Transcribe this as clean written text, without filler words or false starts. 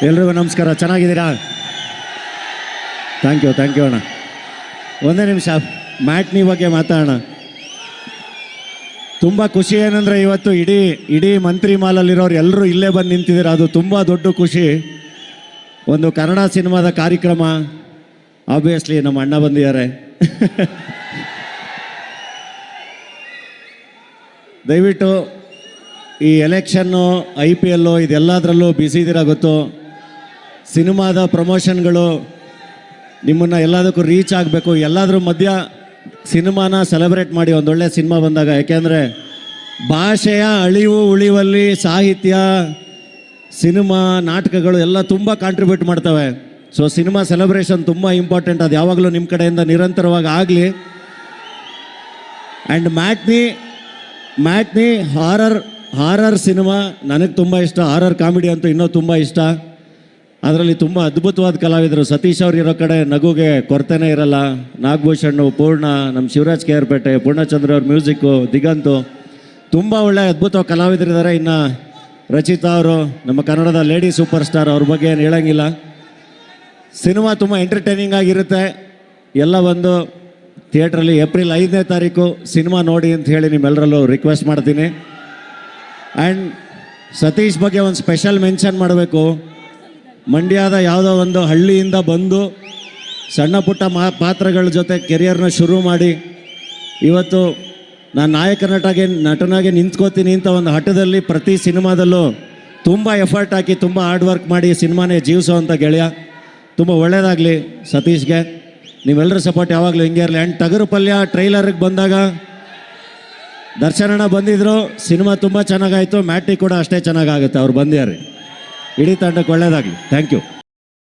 ಎಲ್ರಿಗೂ ನಮಸ್ಕಾರ. ಚೆನ್ನಾಗಿದ್ದೀರಾ? ಥ್ಯಾಂಕ್ ಯು ಅಣ್ಣ. ಒಂದೇ ನಿಮಿಷ ಮ್ಯಾಟ್ನಿ ಬಗ್ಗೆ ಮಾತಾಡೋಣ. ತುಂಬ ಖುಷಿ ಏನಂದರೆ ಇವತ್ತು ಇಡೀ ಮಂತ್ರಿ ಮಾಲಲ್ಲಿರೋರು ಎಲ್ಲರೂ ಇಲ್ಲೇ ಬಂದು ನಿಂತಿದ್ದಾರೆ. ಅದು ತುಂಬ ದೊಡ್ಡ ಖುಷಿ. ಒಂದು ಕನ್ನಡ ಸಿನಿಮಾದ ಕಾರ್ಯಕ್ರಮ. ಆಬ್ವಿಯಸ್ಲಿ ನಮ್ಮ ಅಣ್ಣ ಬಂದಿದ್ದಾರೆ. ದಯವಿಟ್ಟು ಈ ಎಲೆಕ್ಷನ್ನು, IPL ಇದೆಲ್ಲದರಲ್ಲೂ ಬ್ಯುಸಿ ಇದ್ದೀರಾ ಗೊತ್ತು. ಸಿನಿಮಾದ ಪ್ರಮೋಷನ್ಗಳು ನಿಮ್ಮನ್ನು ಎಲ್ಲದಕ್ಕೂ ರೀಚ್ ಆಗಬೇಕು. ಎಲ್ಲಾದ್ರ ಮಧ್ಯ ಸಿನಿಮಾನ ಸೆಲೆಬ್ರೇಟ್ ಮಾಡಿ ಒಂದೊಳ್ಳೆ ಸಿನಿಮಾ ಬಂದಾಗ. ಯಾಕೆಂದರೆ ಭಾಷೆಯ ಅಳಿವು ಉಳಿವಲ್ಲಿ ಸಾಹಿತ್ಯ, ಸಿನಿಮಾ, ನಾಟಕಗಳು ಎಲ್ಲ ತುಂಬ ಕಾಂಟ್ರಿಬ್ಯೂಟ್ ಮಾಡ್ತವೆ. ಸೊ ಸಿನಿಮಾ ಸೆಲೆಬ್ರೇಷನ್ ತುಂಬ ಇಂಪಾರ್ಟೆಂಟ್. ಅದು ಯಾವಾಗಲೂ ನಿಮ್ಮ ಕಡೆಯಿಂದ ನಿರಂತರವಾಗಿ ಆಗಲಿ. ಆ್ಯಂಡ್ ಮ್ಯಾಟ್ನಿ ಹಾರರ್ ಸಿನಿಮಾ ನನಗೆ ತುಂಬ ಇಷ್ಟ. ಹಾರರ್ ಕಾಮಿಡಿ ಅಂತೂ ಇನ್ನೂ ತುಂಬ ಇಷ್ಟ. ಅದರಲ್ಲಿ ತುಂಬ ಅದ್ಭುತವಾದ ಕಲಾವಿದರು. ಸತೀಶ್ ಅವ್ರು ಇರೋ ಕಡೆ ನಗುಗೆ ಕೊರತೆನೇ ಇರಲ್ಲ. ನಾಗಭೂಷಣ್, ಪೂರ್ಣ, ನಮ್ಮ ಶಿವರಾಜ್ KR ಪೂರ್ಣಚಂದ್ರ ಅವ್ರ ಮ್ಯೂಸಿಕ್ಕು, ದಿಗಂತು, ತುಂಬ ಒಳ್ಳೆ ಅದ್ಭುತ ಕಲಾವಿದರಿದ್ದಾರೆ. ಇನ್ನು ರಚಿತಾ ಅವರು ನಮ್ಮ ಕನ್ನಡದ ಲೇಡಿ ಸೂಪರ್ ಸ್ಟಾರ್, ಅವ್ರ ಬಗ್ಗೆ ಏನು ಹೇಳೋಂಗಿಲ್ಲ. ಸಿನಿಮಾ ತುಂಬ ಎಂಟರ್ಟೈನಿಂಗ್ ಆಗಿರುತ್ತೆ. ಎಲ್ಲ ಒಂದು ಥಿಯೇಟ್ರಲ್ಲಿ ಏಪ್ರಿಲ್ 5ನೇ ತಾರೀಕು ಸಿನಿಮಾ ನೋಡಿ ಅಂತ ಹೇಳಿ ನಿಮ್ಮೆಲ್ಲರಲ್ಲೂ ರಿಕ್ವೆಸ್ಟ್ ಮಾಡ್ತೀನಿ. ಆ್ಯಂಡ್ ಸತೀಶ್ ಬಗ್ಗೆ ಒಂದು ಸ್ಪೆಷಲ್ ಮೆನ್ಷನ್ ಮಾಡಬೇಕು. ಮಂಡ್ಯದ ಯಾವುದೋ ಒಂದು ಹಳ್ಳಿಯಿಂದ ಬಂದು ಸಣ್ಣ ಪುಟ್ಟ ಪಾತ್ರಗಳ ಜೊತೆ ಕೆರಿಯರ್ನ ಶುರು ಮಾಡಿ ಇವತ್ತು ನಾನು ನಟನಾಗಿ ನಿಂತ್ಕೋತೀನಿ ಅಂತ ಒಂದು ಹಠದಲ್ಲಿ ಪ್ರತಿ ಸಿನಿಮಾದಲ್ಲೂ ತುಂಬ ಎಫರ್ಟ್ ಹಾಕಿ ತುಂಬ ಹಾರ್ಡ್ ವರ್ಕ್ ಮಾಡಿ ಸಿನಿಮಾನೇ ಜೀವಿಸೋವಂಥ ಗೆಳೆಯ. ತುಂಬ ಒಳ್ಳೆಯದಾಗಲಿ ಸತೀಶ್ಗೆ. ನೀವೆಲ್ಲರ ಸಪೋರ್ಟ್ ಯಾವಾಗಲೂ ಹಿಂಗೆ ಇರಲಿ. ಆ್ಯಂಡ್ ಟಗರು ಪಲ್ಯ ಟ್ರೈಲರ್ಗೆ ಬಂದಾಗ ದರ್ಶನಣ್ಣ ಬಂದಿದ್ದರು. ಸಿನಿಮಾ ತುಂಬ ಚೆನ್ನಾಗಾಯಿತು. ಮ್ಯಾಟ್ನಿ ಕೂಡ ಅಷ್ಟೇ ಚೆನ್ನಾಗಾಗುತ್ತೆ. ಅವ್ರು ಬಂದಿದ್ದಾರೆ. ಇಡೀ ತಂಡಕ್ಕೆ ಒಳ್ಳೆಯದಾಗಲಿ. Thank you.